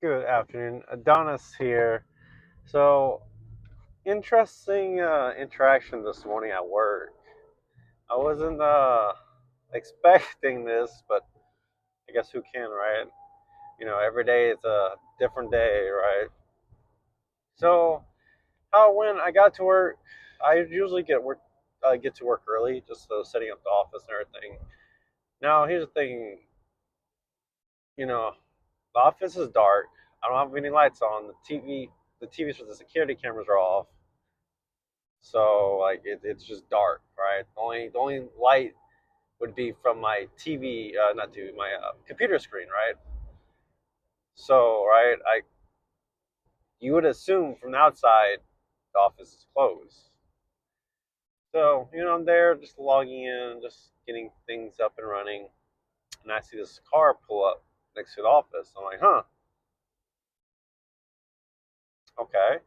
Good afternoon. Adonis here. So, interesting interaction this morning at work. I wasn't expecting this, but I guess who can, right? Every day it's a different day, right? So, how when I got to work, I usually get to work early, just so setting up the office and everything. Now, here's the thing. You know, the office is dark. I don't have any lights on. The TVs for the security cameras are off. So like it's just dark, right? The only light would be from my TV, not TV, my computer screen, right? So right, I you would assume from the outside the office is closed. So I'm there just logging in, just getting things up and running, and I see this car pull up next to the office. I'm like, huh, okay.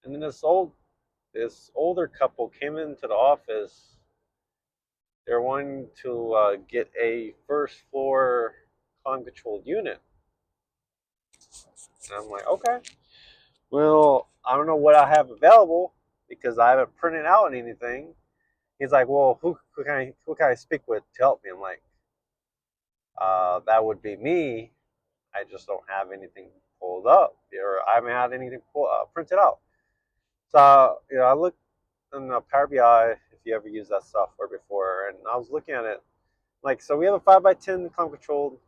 And then this older couple came into the office. They're wanting to get a first floor climate controlled unit. And I'm like, okay. Well, I don't know what I have available because I haven't printed out anything. He's like, well, who can I speak with to help me? I'm like, that would be me. I just don't have anything pulled up, or I haven't had anything printed out. So I looked in Power BI if you ever used that software before, and I was looking at it like, so we have a 5x10 climate controlled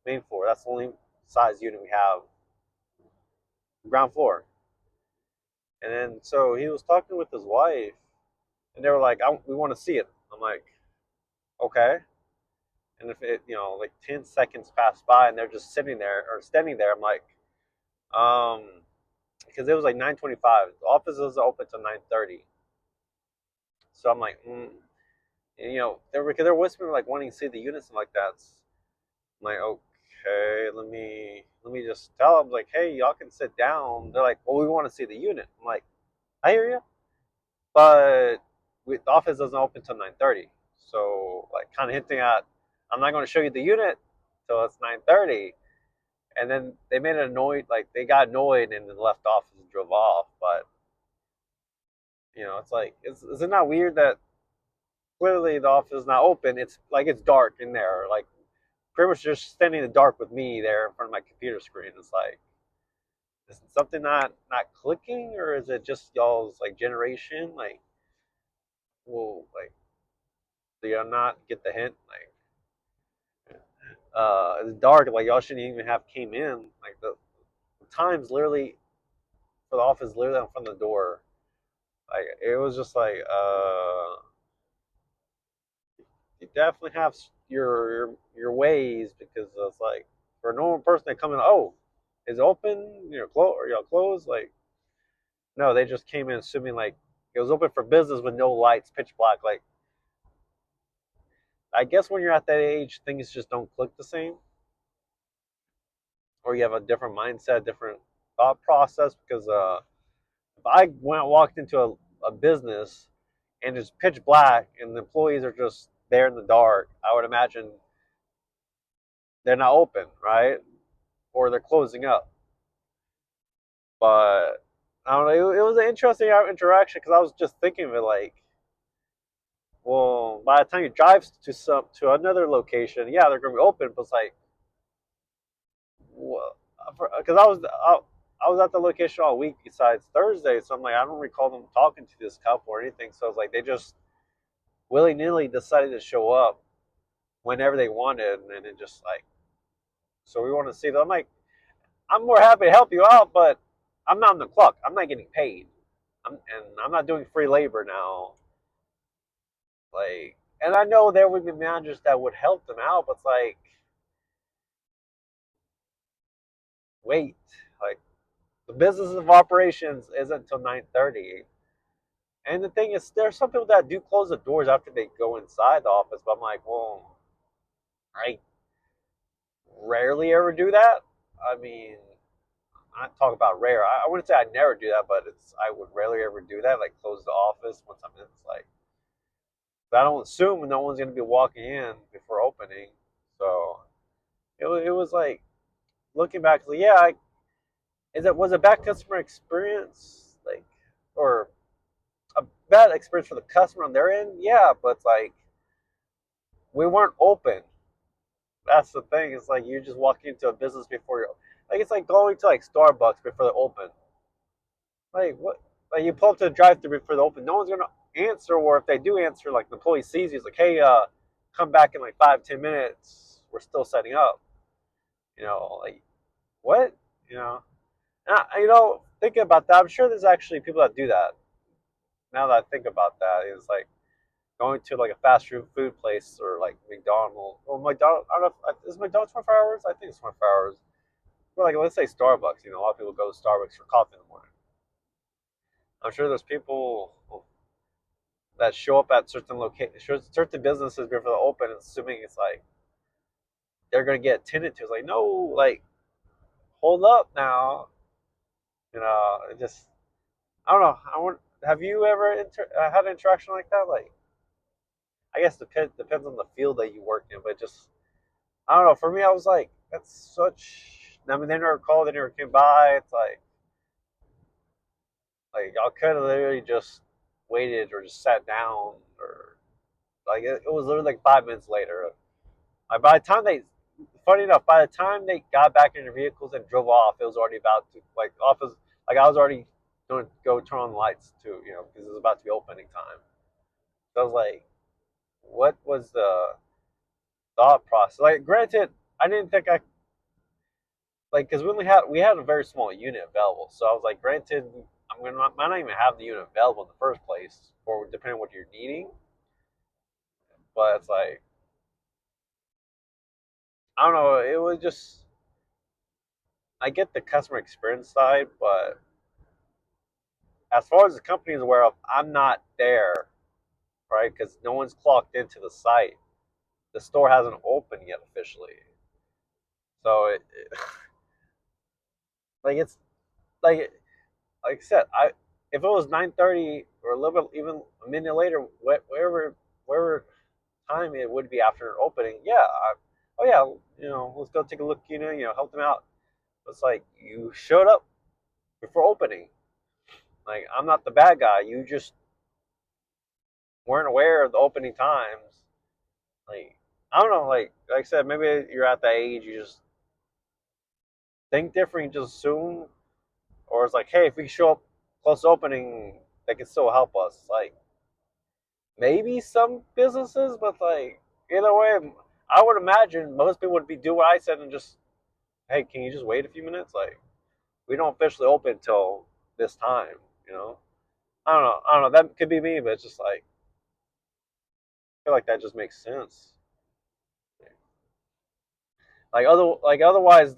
main floor. That's the only size unit we have, ground floor. And then so he was talking with his wife, and they were like, "We want to see it." I'm like, "Okay." And if like 10 seconds pass by, and they're just sitting there or standing there, I'm like, because it was like 9:25. The office is open till 9:30. So I'm like, and, they're whispering like wanting to see the units and like that. I'm like, okay, let me just tell them like, hey, y'all can sit down. They're like, well, we want to see the unit. I'm like, I hear you, but the office doesn't open till 9:30. So like kind of hinting at, I'm not going to show you the unit till it's 9:30. And then they made it annoyed, like they got annoyed and then left office and drove off. But it's like, is it not weird that clearly the office is not open? It's like it's dark in there, like pretty much just standing in the dark with me there in front of my computer screen. It's like, is something not clicking, or is it just y'all's like generation? Like, well, like, do y'all not get the hint? Like, it's dark. Like y'all shouldn't even have came in. Like the times literally for the office literally in front of the door. Like it was just like you definitely have your ways because it's like for a normal person they come in, oh, is it open, close, or y'all closed. Like no, they just came in assuming like it was open for business with no lights, pitch black. Like I guess when you're at that age, things just don't click the same, or you have a different mindset, different thought process. Because if I walked into a business and it's pitch black and the employees are just there in the dark, I would imagine they're not open, right? Or they're closing up. But I don't know. It was an interesting interaction because I was just thinking of it like, well, by the time you drive to another location, yeah, they're gonna be open. But it's like, well, because I was at the location all week besides Thursday, so I'm like, I don't recall them talking to this couple or anything. So it's like they just willy nilly decided to show up whenever they wanted, and it just like, so we want to see them. I'm like, I'm more happy to help you out, but I'm not on the clock. I'm not getting paid. And I'm not doing free labor now. Like, and I know there would be managers that would help them out, but it's like, wait, like the business of operations isn't until 9:30. And the thing is, there are some people that do close the doors after they go inside the office. But I'm like, well, I rarely ever do that. I mean, I talk about rare. I wouldn't say I never do that, but I would rarely ever do that. Like close the office once I'm in. It's like I don't assume no one's gonna be walking in before opening. So it was like looking back, like, yeah, was it bad customer experience, like, or a bad experience for the customer on their end? Yeah, but like we weren't open. That's the thing. It's like you just walk into a business before you, like it's like going to like Starbucks before they open. Like what? Like you pull up to the drive-thru before they open. No one's gonna answer, or if they do answer, like the employee sees you, it's like, hey, come back in like 5-10 minutes. We're still setting up. Like what? You know, thinking about that, I'm sure there's actually people that do that. Now that I think about that, it's like going to like a fast food place or like McDonald's. Well, McDonald's, I don't know, is McDonald's 24 hours? I think it's 24 hours. But like, let's say Starbucks. A lot of people go to Starbucks for coffee in the morning. I'm sure there's people that show up at certain locations, certain businesses before they open, assuming it's like they're gonna get attended to. It's like, no, like hold up now. It just I don't know. Have you ever had an interaction like that? Like, I guess depends on the field that you work in, but just I don't know. For me, I was like, that's such. I mean, they never called, they never came by. It's like I could have literally just waited or just sat down or like it was literally like 5 minutes later. By the time funny enough, by the time they got back in their vehicles and drove off, it was already about to like office. Like I was already going to go turn on the lights too, because it was about to be opening time. So I was like, what was the thought process? Like, granted, I didn't think I like because we had a very small unit available. So I was like, granted, might not even have the unit available in the first place, or depending on what you're needing. But it's like I don't know. It was just I get the customer experience side, but as far as the company is aware of, I'm not there, right? Because no one's clocked into the site. The store hasn't opened yet officially. So like it's like like I said, I if it was 9:30 or a little bit even a minute later, wherever time it would be after opening, yeah, oh yeah, let's go take a look, help them out. It's like you showed up before opening. Like I'm not the bad guy. You just weren't aware of the opening times. Like I don't know, like I said, maybe you're at that age, you just think different, you just assume, or it's like, hey, if we show up close to opening, they can still help us. Like maybe some businesses, but like either way, I would imagine most people would be do what I said and just, hey, can you just wait a few minutes? Like we don't officially open until this time, you know. I don't know. That could be me, but it's just like I feel like that just makes sense. Otherwise,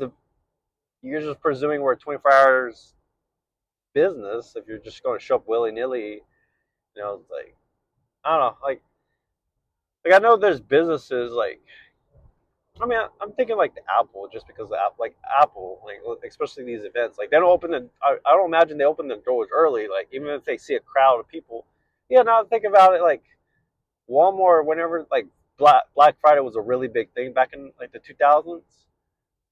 you're just presuming we're 24 hours business if you're just going to show up willy nilly. It's like I don't know. Like I know there's businesses like I mean I'm thinking like the Apple just because the Apple like especially these events like they don't open I don't imagine they open the doors early like even if they see a crowd of people. Yeah, now think about it like Walmart whenever like Black Friday was a really big thing back in like the 2000s.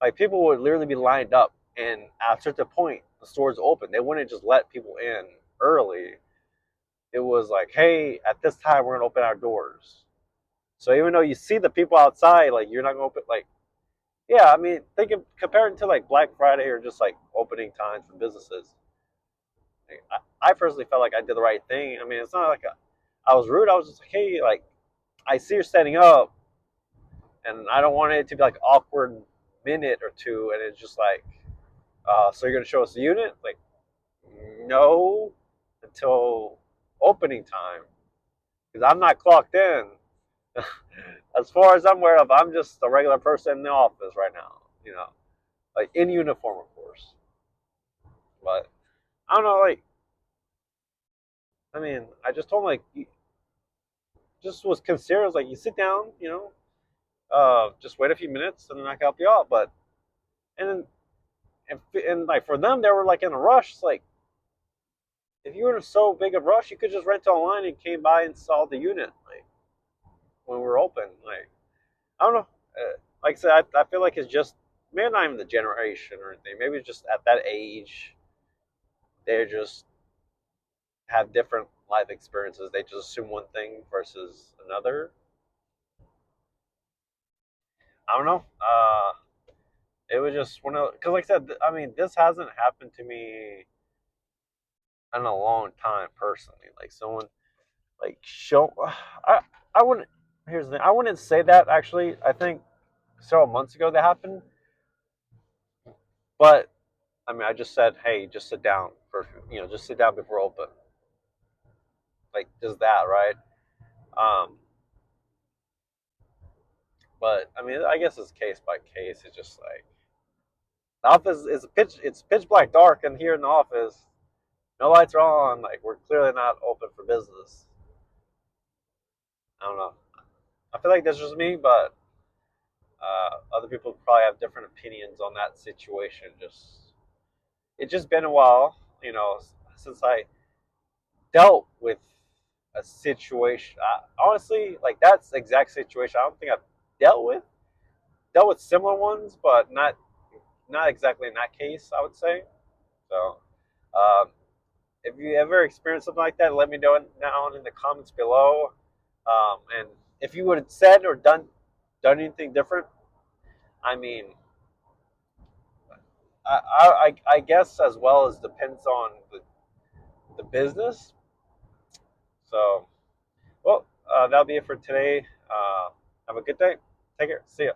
Like people would literally be lined up, and at a certain point, the stores open. They wouldn't just let people in early. It was like, hey, at this time we're gonna open our doors. So even though you see the people outside, like you're not gonna open. Like, yeah, I mean, comparing to like Black Friday or just like opening times for businesses. Like, I personally felt like I did the right thing. I mean, it's not like I was rude. I was just like, hey, like I see you're setting up, and I don't want it to be like awkward minute or two, and it's just like, so you're gonna show us the unit? Like, no, until opening time, because I'm not clocked in. As far as I'm aware of, I'm just a regular person in the office right now. Like in uniform, of course. But I don't know. Like, I mean, I just told him like, just was considered. Like, you sit down, just wait a few minutes, and then I can help you out. But and then and like for them, they were like in a rush. It's like if you were in so big a rush, you could just rent online and came by and saw the unit like when we were open. Like I don't know. Like I said, I feel like it's just maybe not even the generation or anything. Maybe just at that age, they just have different life experiences. They just assume one thing versus another. I don't know. It was just one of because, like I said, I mean, this hasn't happened to me in a long time personally. Like someone like show, I I wouldn't. Here's the thing. I wouldn't say that actually. I think several months ago that happened, but I mean, I just said, hey, just sit down for just sit down before open. Like just that, right? Um, but I mean, I guess it's case by case. It's just like the office is pitch black dark, and here in the office, no lights are on. Like we're clearly not open for business. I don't know. I feel like that's just me, but other people probably have different opinions on that situation. It's just been a while, since I dealt with a situation. Honestly, like that's the exact situation. I don't think I've dealt with dealt with similar ones, but not exactly in that case. I would say so. Um, if you ever experienced something like that, let me know down in the comments below. And if you would have said or done anything different, I mean, I guess as well as depends on the business. So, well, that'll be it for today. Have a good day. Take care. See ya.